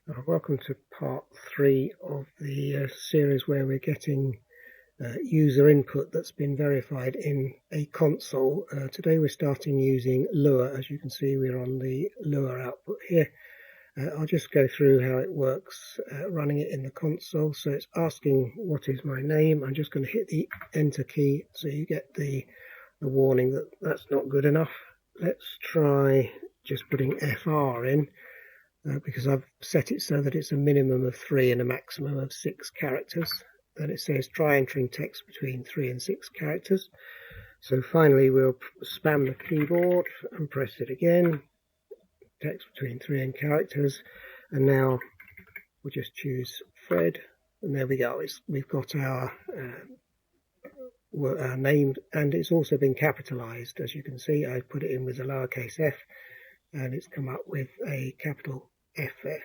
Welcome to part 3 of the series where we're getting user input that's been verified in a console. Today we're starting using Lua. As you can see, we're on the Lua output here. I'll just go through how it works running it in the console. So it's asking what is my name. I'm just going to hit the enter key so you get the warning that that's not good enough. Let's try just putting FR in. Because I've set it so that it's a minimum of 3 and a maximum of 6 characters. Then it says try entering text between 3 and 6 characters. So finally we'll spam the keyboard and press it again. Text between 3 and characters. And now we'll just choose Fred. And there we go. We've got our name, and it's also been capitalized. As you can see, I put it in with a lowercase f, and it's come up with a capital F there.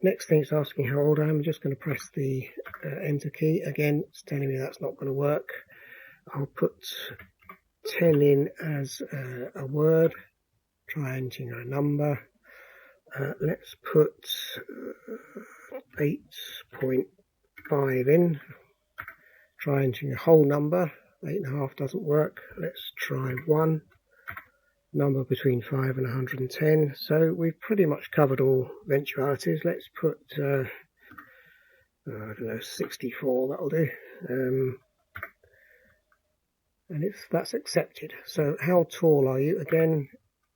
Next thing, it's asking how old I am. I'm just going to press the enter key. Again, it's telling me that's not going to work. I'll put 10 in as a word. Try entering a number. Let's put 8.5 in. Try entering a whole number. 8.5 doesn't work. Let's try 1. Number between 5 and 110. So we've pretty much covered all eventualities. Let's put I don't know, 64, that'll do. And that's accepted. So how tall are you? Again,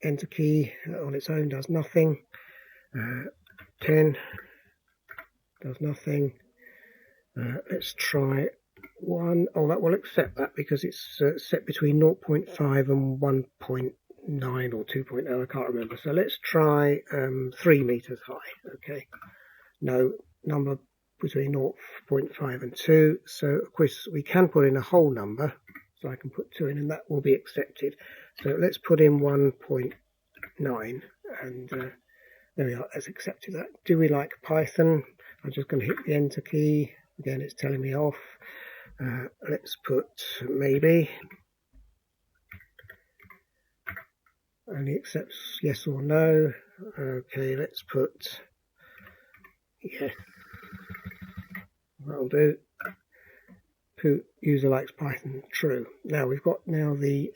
enter key on its own does nothing. 10 does nothing. Let's try 1. Oh, that will accept that because it's set between 0.5 and 1.9 or 2.0, I can't remember. So let's try 3 meters high. Okay, no, number between 0.5 and 2. So of course we can put in a whole number, so I can put 2 in and that will be accepted. So let's put in 1.9 and there we are, that's accepted that. Do we like Python? I'm just going to hit the enter key. Again, it's telling me off. Let's put maybe. Only accepts yes or no. Okay, let's put yes. That'll do. User likes Python, true. Now we've got the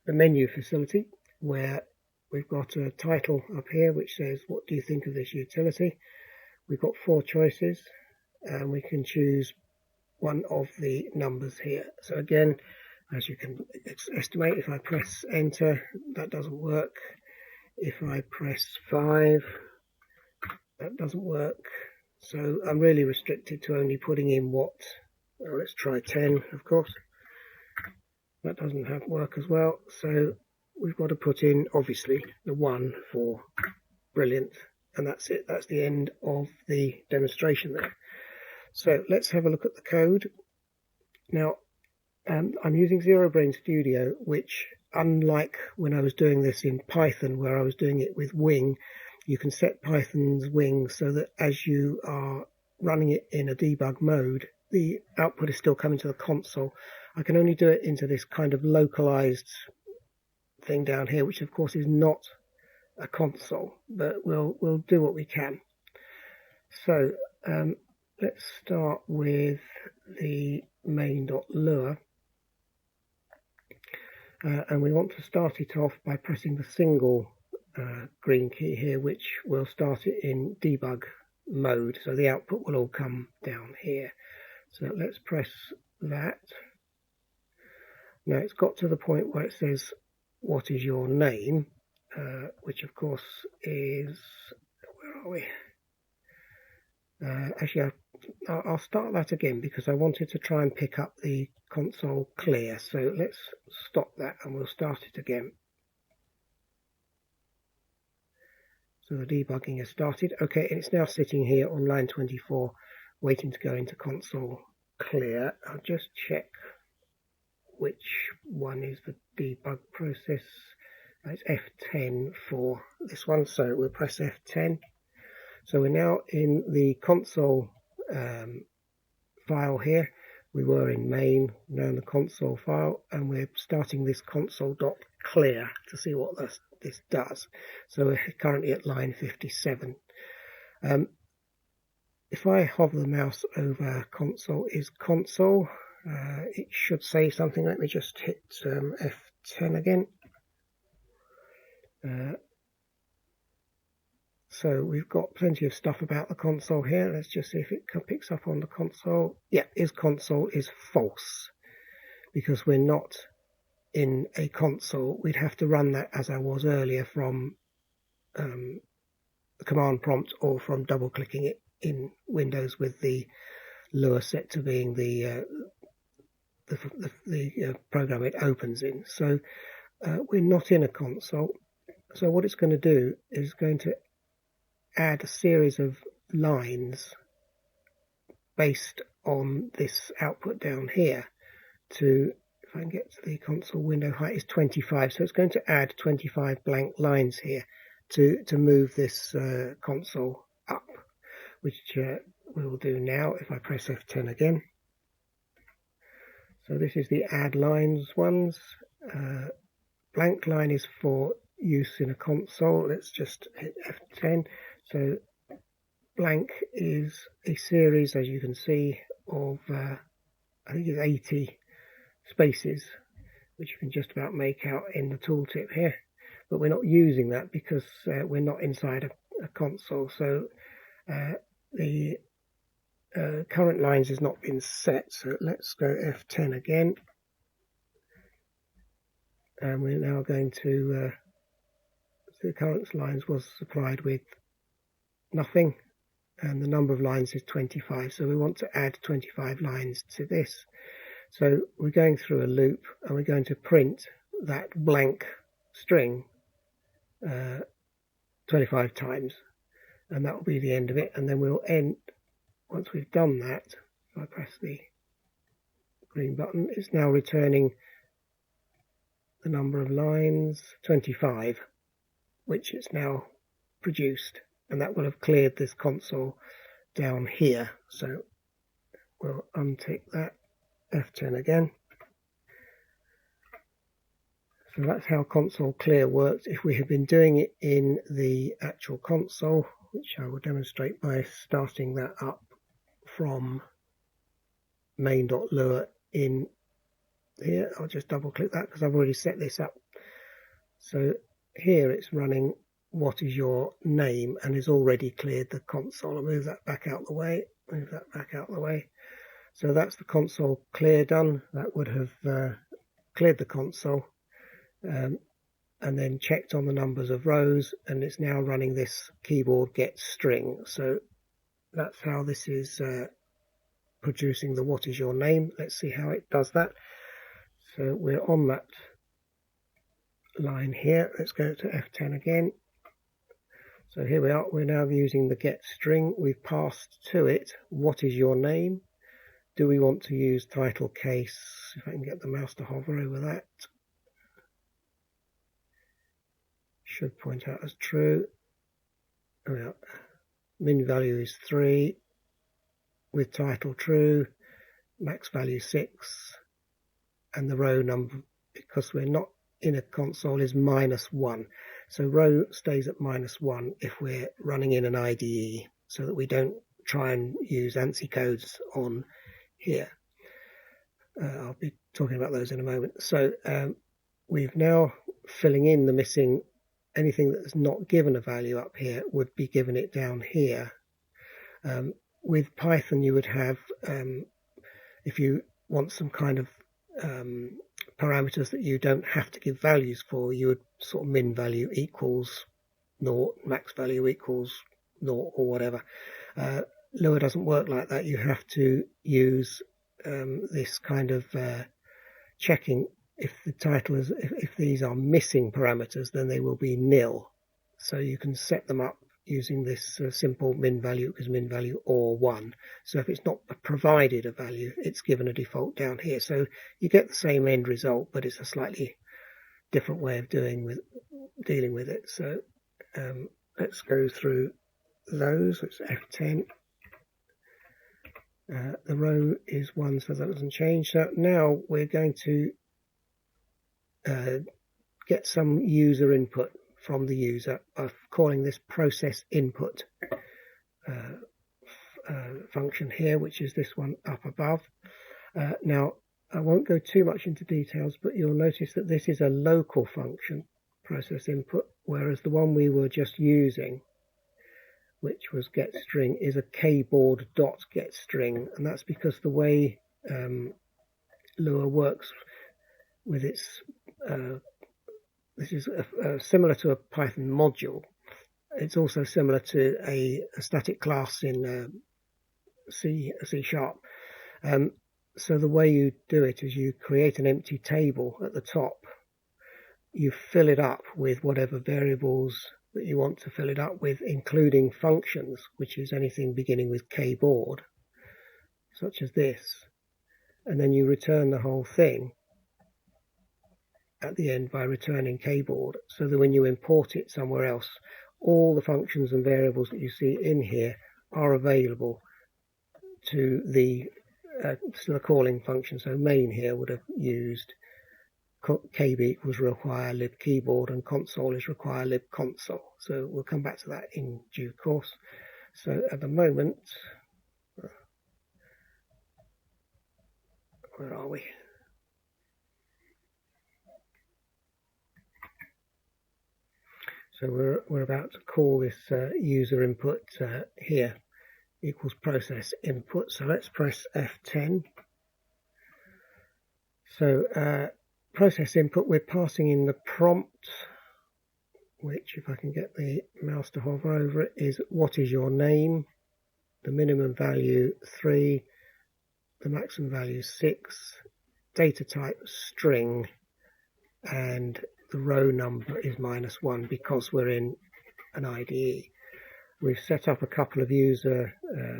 menu facility where we've got a title up here which says what do you think of this utility. We've got 4 choices and we can choose one of the numbers here. So again, as you can estimate, if I press enter, that doesn't work. If I press 5, that doesn't work. So I'm really restricted to only putting in what. Well, let's try 10, of course. That doesn't work as well. So we've got to put in, obviously, the 1 for brilliant. And that's it. That's the end of the demonstration there. So let's have a look at the code. Now, I'm using ZeroBrain Studio, which, unlike when I was doing this in Python, where I was doing it with Wing, you can set Python's Wing so that as you are running it in a debug mode, the output is still coming to the console. I can only do it into this kind of localized thing down here, which of course is not a console, but we'll do what we can. So let's start with the main.lua. And we want to start it off by pressing the single green key here, which will start it in debug mode. So the output will all come down here. So let's press that. Now it's got to the point where it says, what is your name? Which of course is, where are we? Actually, I'll start that again because I wanted to try and pick up the console clear. So let's stop that and we'll start it again. So the debugging has started. Okay, and it's now sitting here on line 24, waiting to go into console clear. I'll just check which one is the debug process. It's F10 for this one, so we'll press F10. So we're now in the console file here. We were in main, now in the console file, and we're starting this console.clear to see what this does. So we're currently at line 57. If I hover the mouse over console is console, it should say something. Let me just hit F10 again. So we've got plenty of stuff about the console here. Let's just see if it picks up on the console. Yeah, console is false, because we're not in a console. We'd have to run that as I was earlier from the command prompt or from double clicking it in Windows with the Lua set to being the program it opens in. So we're not in a console. So what it's going to do is going to add a series of lines based on this output down here to, if I can get to the console window height is 25, so it's going to add 25 blank lines here to move this console up, which we will do now if I press F10 again. So this is the add lines ones. Blank line is for use in a console. Let's just hit F10. So blank is a series, as you can see, of I think it's 80 spaces, which you can just about make out in the tooltip here. But we're not using that because we're not inside a console. So the current lines has not been set. So let's go F10 again. And we're now going to the current lines was supplied with nothing, and the number of lines is 25, so we want to add 25 lines to this. So we're going through a loop and we're going to print that blank string 25 times, and that will be the end of it. And then we'll end, once we've done that, if I press the green button, it's now returning the number of lines 25, which it's now produced, and that will have cleared this console down here. So we'll untick that, F10 again. So that's how console clear works. If we had been doing it in the actual console, which I will demonstrate by starting that up from main.lua in here, I'll just double click that because I've already set this up. So here it's running what is your name and has already cleared the console. I'll move that back out the way, move that back out the way. So that's the console clear done. That would have cleared the console and then checked on the numbers of rows, and it's now running this keyboard get string. So that's how this is producing the what is your name. Let's see how it does that. So we're on that line here. Let's go to F10 again. So here we are. We're now using the get string. We've passed to it what is your name. Do we want to use title case? If I can get the mouse to hover over that. Should point out as true. Well, min value is 3 with title true, max value 6, and the row number, because we're not in a console, is -1. So row stays at -1 if we're running in an IDE, so that we don't try and use ANSI codes on here. I'll be talking about those in a moment. So we've now filling in the missing, anything that's not given a value up here would be given it down here. With Python you would have, if you want some kind of parameters that you don't have to give values for, you would sort of min value equals 0, max value equals 0, or whatever. Lua doesn't work like that. You have to use this kind of checking. If the title is, if these are missing parameters, then they will be nil. So you can set them up using this simple min value, because min value or 1. So if it's not provided a value, it's given a default down here. So you get the same end result, but it's a slightly different way of dealing with it. So let's go through those. It's F10. The row is 1, so that doesn't change. So now we're going to get some user input from the user of calling this process input. function here, which is this one up above. Now, I won't go too much into details, but you'll notice that this is a local function, process input, whereas the one we were just using, which was getString, is a kboard.getString, and that's because the way Lua works with its this is similar to a Python module. It's also similar to a static class in C#. So the way you do it is you create an empty table at the top. You fill it up with whatever variables that you want to fill it up with, including functions, which is anything beginning with kboard, such as this. And then you return the whole thing at the end by returning kboard, so that when you import it somewhere else, all the functions and variables that you see in here are available to the calling function. So main here would have used kb equals require lib keyboard, and console is require lib console. So we'll come back to that in due course. So at the moment, where are we? So we're about to call this user input here equals process input. So let's press F10. So process input, we're passing in the prompt, which, if I can get the mouse to hover over it, is what is your name, the minimum value 3, the maximum value 6, data type string, and the row number is -1 because we're in an IDE. We've set up a couple of user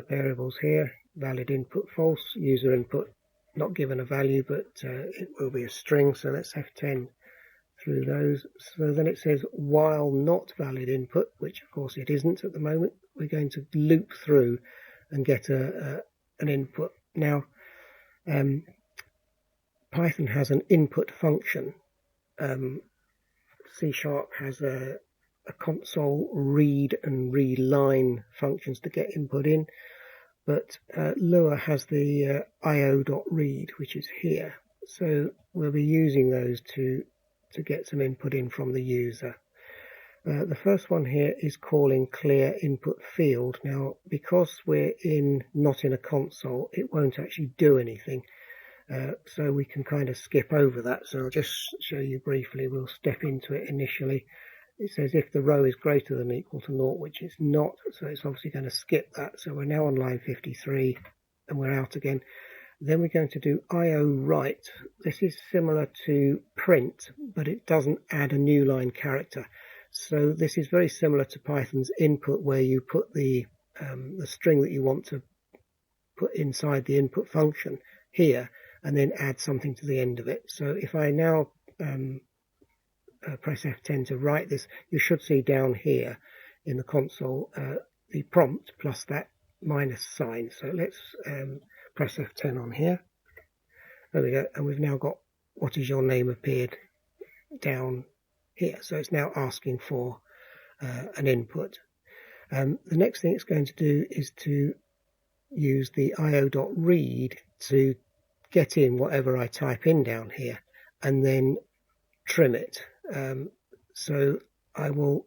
variables here, valid input false, user input not given a value, but it will be a string. So let's F10 through those. So then it says while not valid input, which of course it isn't at the moment. We're going to loop through and get an input. Now, Python has an input function. C# has a console read and readline functions to get input in, but Lua has the io.read, which is here. So we'll be using those to get some input in from the user. The first one here is calling clear input field. Now, because we're not in a console, it won't actually do anything. So we can kind of skip over that. So I'll just show you briefly. We'll step into it initially. It says if the row is greater than or equal to 0, which it's not, so it's obviously going to skip that. So we're now on line 53 and we're out again. Then we're going to do io_write. This is similar to print, but it doesn't add a new line character. So this is very similar to Python's input, where you put the string that you want to put inside the input function here, and then add something to the end of it. So if I now press F10 to write this, you should see down here in the console the prompt plus that minus sign. So let's press F10 on here. There we go, and we've now got what is your name appeared down here. So it's now asking for an input. The next thing it's going to do is to use the io.read to get in whatever I type in down here and then trim it. So I will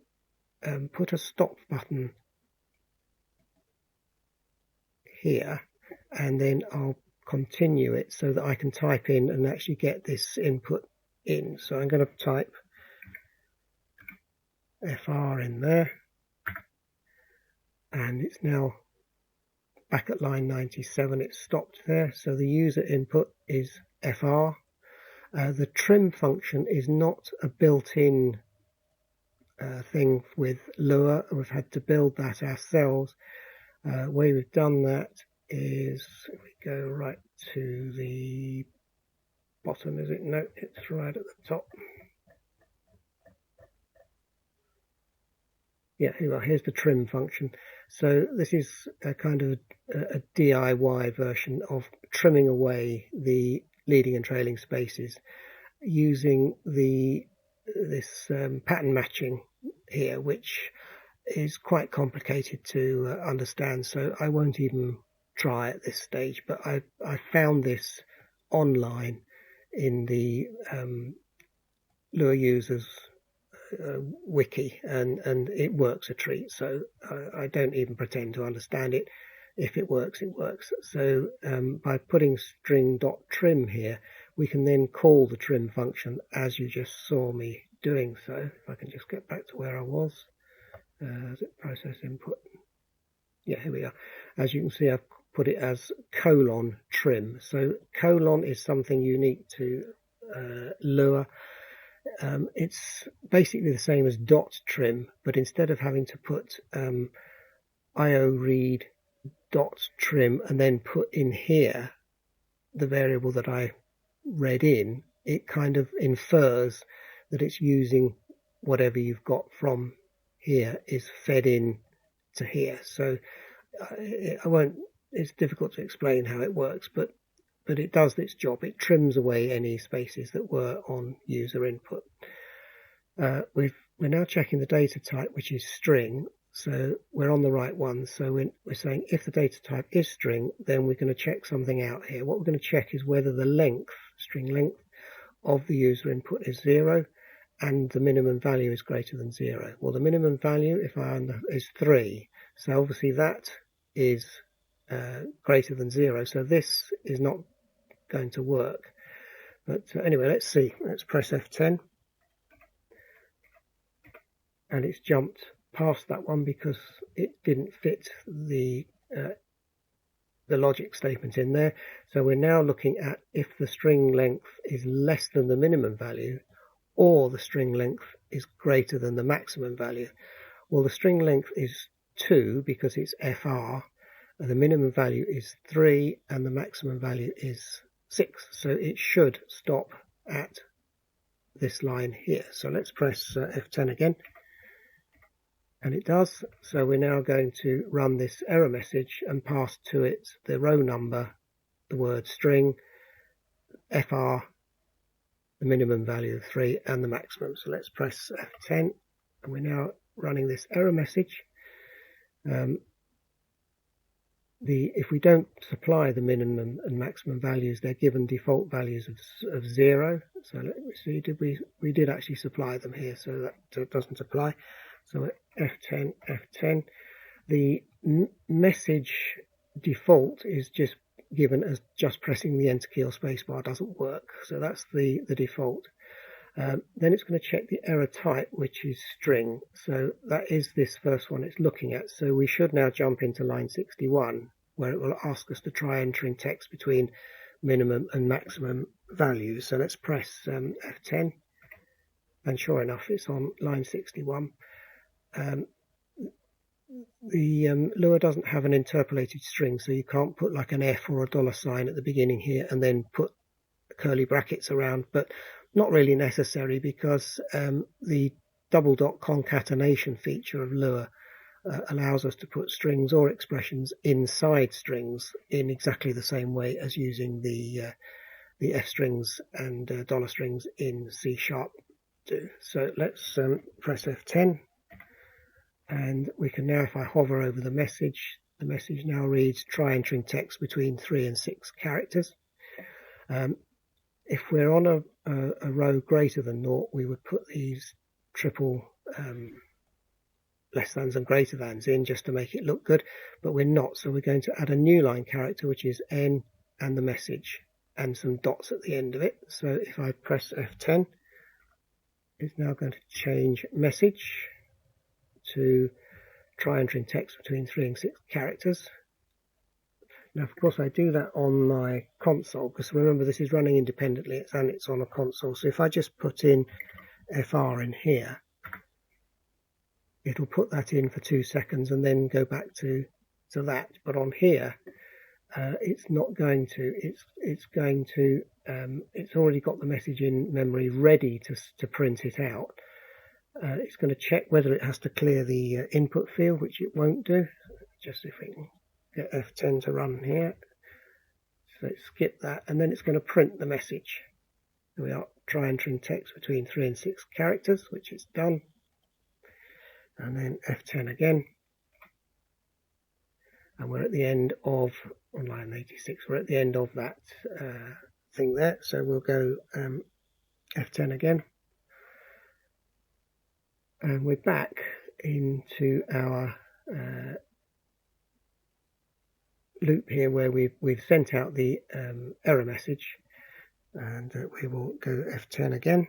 put a stop button here, and then I'll continue it so that I can type in and actually get this input in. So I'm going to type FR in there, and it's now back at line 97. It stopped there. So the user input is FR. The trim function is not a built-in thing with Lua. We've had to build that ourselves. The way we've done that is, if we go right to the bottom, is it? No, it's right at the top. Yeah, here's the trim function. So this is a kind of a DIY version of trimming away the leading and trailing spaces using this pattern matching here, which is quite complicated to understand, so I won't even try at this stage. But I found this online in the Lua users wiki, and it works a treat. So I don't even pretend to understand it. If it works, it works. So by putting string.trim here, we can then call the trim function as you just saw me doing so. If I can just get back to where I was. Is it process input? Yeah, here we are. As you can see, I've put it as colon trim. So colon is something unique to Lua. It's basically the same as dot trim, but instead of having to put IO read dot trim and then put in here the variable that I read in, it kind of infers that it's using whatever you've got from here is fed in to here. So I won't, it's difficult to explain how it works, but it does its job. It trims away any spaces that were on user input. We're now checking the data type, which is string. So we're on the right one. So we're saying if the data type is string, then we're going to check something out here. What we're going to check is whether the length, string length of the user input is 0 and the minimum value is greater than 0. Well, the minimum value, is 3. So obviously that is greater than 0. So this is not going to work. But anyway, let's see. Let's press F10. And it's jumped past that one because it didn't fit the logic statement in there. So we're now looking at if the string length is less than the minimum value or the string length is greater than the maximum value. Well, the string length is 2 because it's FR, and the minimum value is 3 and the maximum value is 6. So it should stop at this line here. So let's press F10 again. And it does. So we're now going to run this error message and pass to it the row number, the word string, FR, the minimum value of 3 and the maximum. So let's press F10 and we're now running this error message. If we don't supply the minimum and maximum values, they're given default values of 0. So let me see, we did actually supply them here, so that doesn't apply. So F10, F10. The message default is just given as just pressing the enter key or spacebar doesn't work. So that's the default. Then it's going to check the error type, which is string. So that is this first one it's looking at. So we should now jump into line 61, where it will ask us to try entering text between minimum and maximum values. So let's press F10. And sure enough, it's on line 61. The Lua doesn't have an interpolated string, so you can't put like an F or a $sign at the beginning here and then put curly brackets around, but not really necessary because the double dot concatenation feature of Lua allows us to put strings or expressions inside strings in exactly the same way as using the F strings and dollar strings in C# do. So let's press F10. And we can now, if I hover over the message now reads, try entering text between 3 and 6 characters. If we're on a row greater than 0, we would put these triple less thans and greater thans in just to make it look good, but we're not. So we're going to add a new line character, which is N and the message and some dots at the end of it. So if I press F10, it's now going to change message to try entering text between 3 and 6 characters. Now, of course, I do that on my console because remember this is running independently and it's on a console. So if I just put in FR in here, it'll put that in for 2 seconds and then go back to that. But on here, it's not going to. It's going to. It's already got the message in memory ready to print it out. It's going to check whether it has to clear the input field, which it won't do. Just if we can get F10 to run here. So let's skip that, and then it's going to print the message. We are try entering text between 3 and 6 characters, which it's done. and then F10 again, and we're at the end of, on line 86, we're at the end of that thing there. So we'll go F10 again, and we're back into our loop here where we've sent out the error message, and we will go F10 again,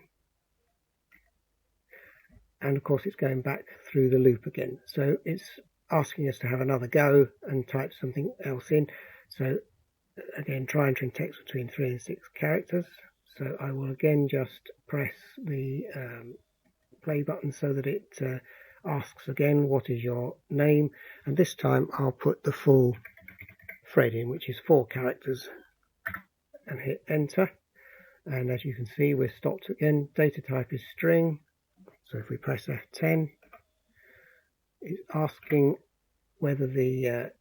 and of course it's going back through the loop again. So it's asking us to have another go and type something else in. So again, try entering text between 3 and 6 characters. So I will again just press the play button so that it asks again, what is your name? And this time I'll put the full Fred in, which is 4 characters, and hit enter. And as you can see, we're stopped again. Data type is string. So if we press F10, it's asking whether the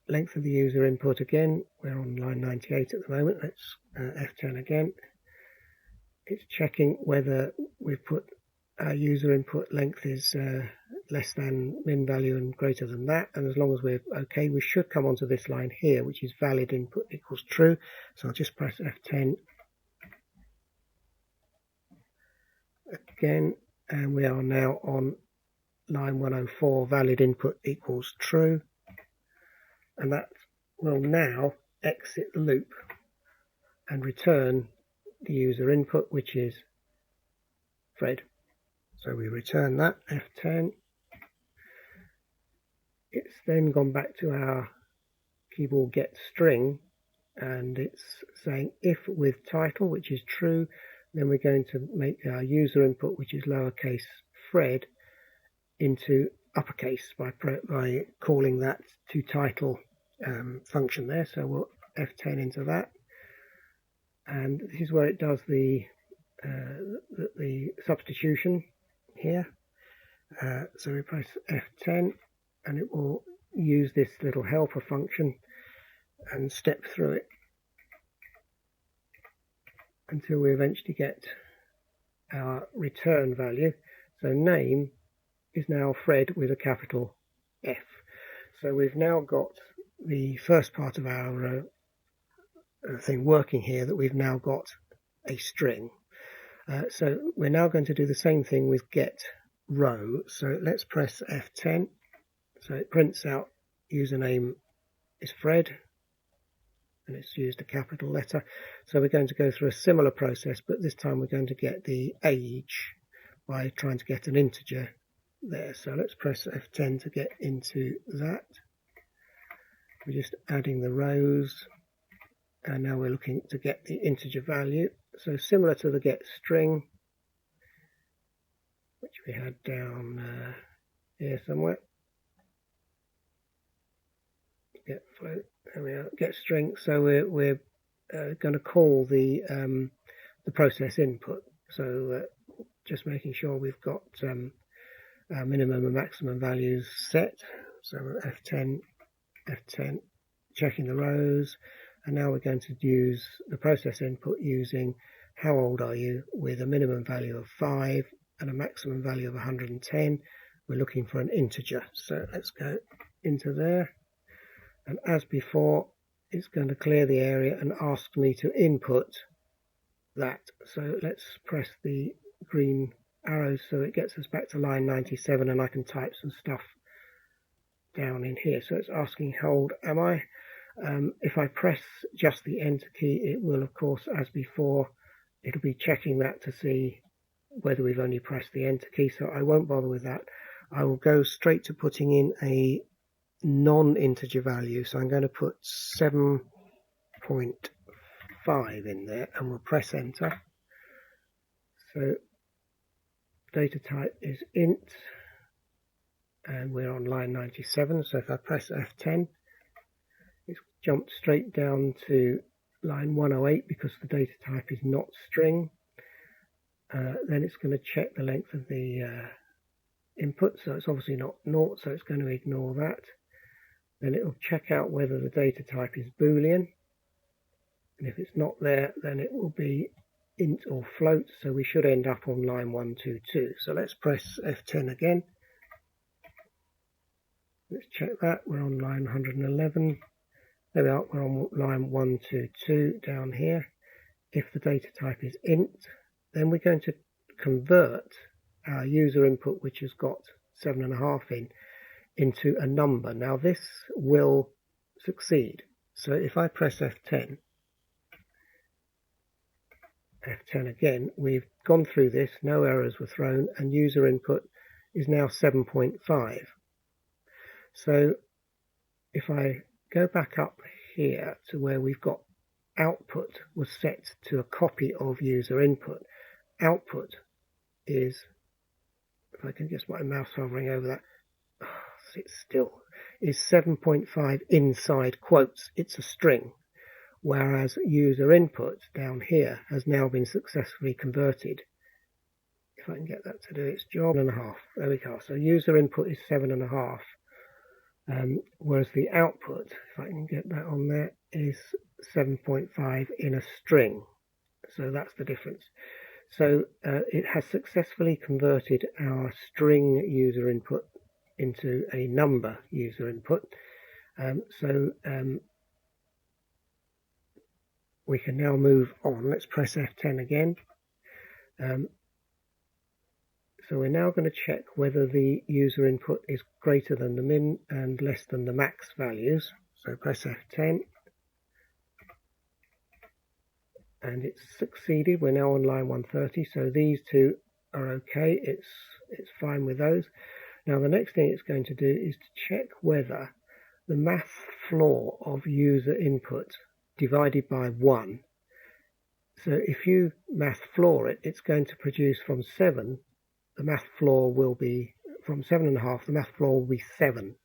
length of the user input again. We're on line 98 at the moment. Let's F10 again. It's checking whether we've put our user input length is less than min value and greater than that, and as long as we're okay, we should come onto this line here, which is valid input equals true. So I'll just press F10 again, and we are now on line 104, valid input equals true, and that will now exit the loop and return the user input, which is Fred. So we return that, F10. It's then gone back to our keyboard get string, and it's saying if with title, which is true, then we're going to make our user input, which is lowercase Fred, into uppercase by calling that to title function there. So we'll F10 into that, and this is where it does the substitution here. So we press F10 and it will use this little helper function and step through it until we eventually get our return value. So name is now Fred with a capital F. So we've now got the first part of our thing working here, that we've now got a string. So we're now going to do the same thing with get row. So let's press F10. So it prints out username is Fred, and it's used a capital letter. So we're going to go through a similar process, but this time we're going to get the age by trying to get an integer there. So let's press F10 to get into that. We're just adding the rows, and now we're looking to get the integer value. So similar to the get string, which we had down here somewhere. Get float, there we are, get string. So we're going to call the process input. So just making sure we've got our minimum and maximum values set. So F10, F10, checking the rows. And now we're going to use the process input using how old are you, with a minimum value of 5 and a maximum value of 110. We're looking for an integer. So let's go into there. And as before, it's going to clear the area and ask me to input that. So let's press the green arrows so it gets us back to line 97, and I can type some stuff down in here. So it's asking how old am I? If I press just the enter key, it will, of course, as before, it'll be checking that to see whether we've only pressed the enter key, so I won't bother with that. I will go straight to putting in a non-integer value, so I'm going to put 7.5 in there, and we'll press enter. So data type is int, and we're on line 97, so if I press F10, it's jumped straight down to line 108 because the data type is not string. Then it's going to check the length of the input, so it's obviously not naught, so it's going to ignore that. Then it will check out whether the data type is Boolean, and if it's not there, then it will be int or float, so we should end up on line 122. So let's press F10 again, Let's check that. We're on line 111. There we are. We're on line 122 down here. If the data type is int, then we're going to convert our user input, which has got 7.5 into a number. Now this will succeed. So if I press F10 again, we've gone through this, no errors were thrown, and user input is now 7.5. So if I go back up here to where we've got output was set to a copy of user input, output is, if I can get my mouse hovering over that, sit still, is 7.5 inside quotes. It's a string. Whereas user input down here has now been successfully converted. If I can get that to do its job, 7.5. There we go. So user input is 7.5. Whereas the output, if I can get that on there, is 7.5 in a string. So that's the difference. So it has successfully converted our string user input into a number user input. We can now move on. Let's press F10 again. So we're now going to check whether the user input is greater than the min and less than the max values. So press F10. And it's succeeded. We're now on line 130. So these two are okay. It's fine with those. Now the next thing it's going to do is to check whether the math floor of user input divided by 1. So if you math floor it, it's going to produce from 7. The math floor will be from 7.5. The math floor will be 7.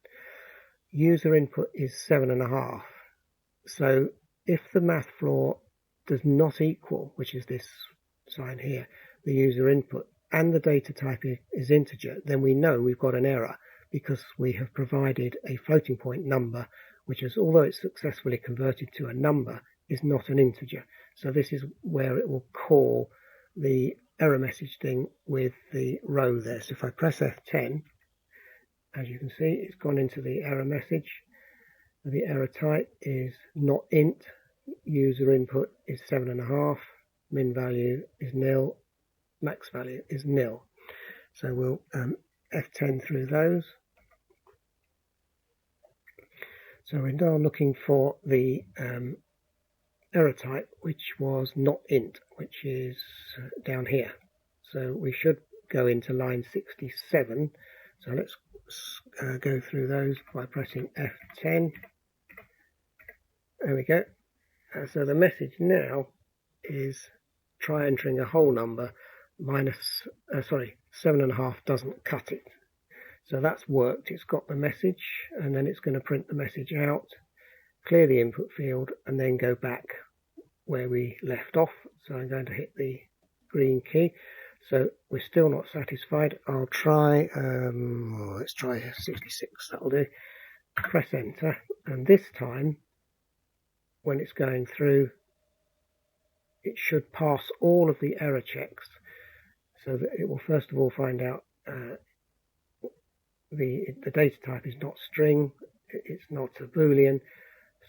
User input is 7.5. So if the math floor does not equal, which is this sign here, the user input, and the data type is integer, then we know we've got an error because we have provided a floating point number, which is, although it's successfully converted to a number, is not an integer. So this is where it will call the error message thing with the row there. So if I press F10, as you can see, it's gone into the error message. The error type is not int, user input is 7.5, min value is 0, max value is 0. So we'll F10 through those. So we're now looking for the error type, which was not int, which is down here. So we should go into line 67. So let's go through those by pressing F10. There we go. So the message now is try entering a whole number, 7.5 doesn't cut it. So that's worked. It's got the message, and then it's going to print the message out, clear the input field, and then go back where we left off. So I'm going to hit the green key. So we're still not satisfied. I'll try, let's try 66, that'll do. Press enter, and this time, when it's going through, it should pass all of the error checks, so that it will first of all find out the data type is not string, it's not a boolean,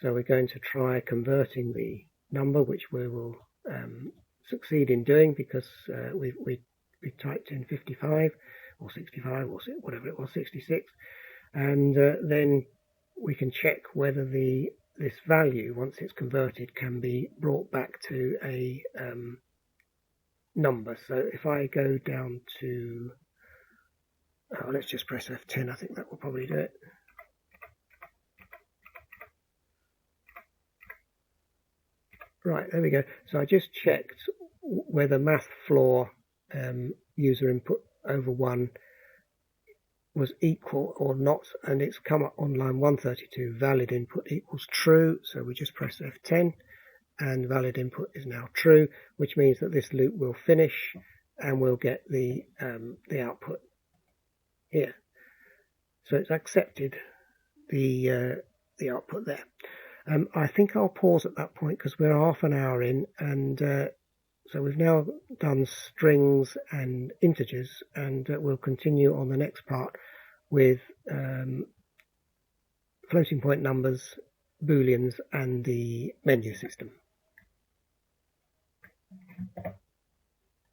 so we're going to try converting the number, which we will succeed in doing because we typed in 55 or 65 or whatever it was, 66, and then we can check whether this value, once it's converted, can be brought back to a number. So if I go down to, let's just press F10, I think that will probably do it. Right, there we go. So I just checked whether math floor user input over 1 was equal or not, and it's come up on line 132, valid input equals true. So we just press F10 and valid input is now true, which means that this loop will finish and we'll get the output here. So it's accepted the output there. I think I'll pause at that point because we're half an hour in, and so we've now done strings and integers, and we'll continue on the next part with floating point numbers, booleans, and the menu system.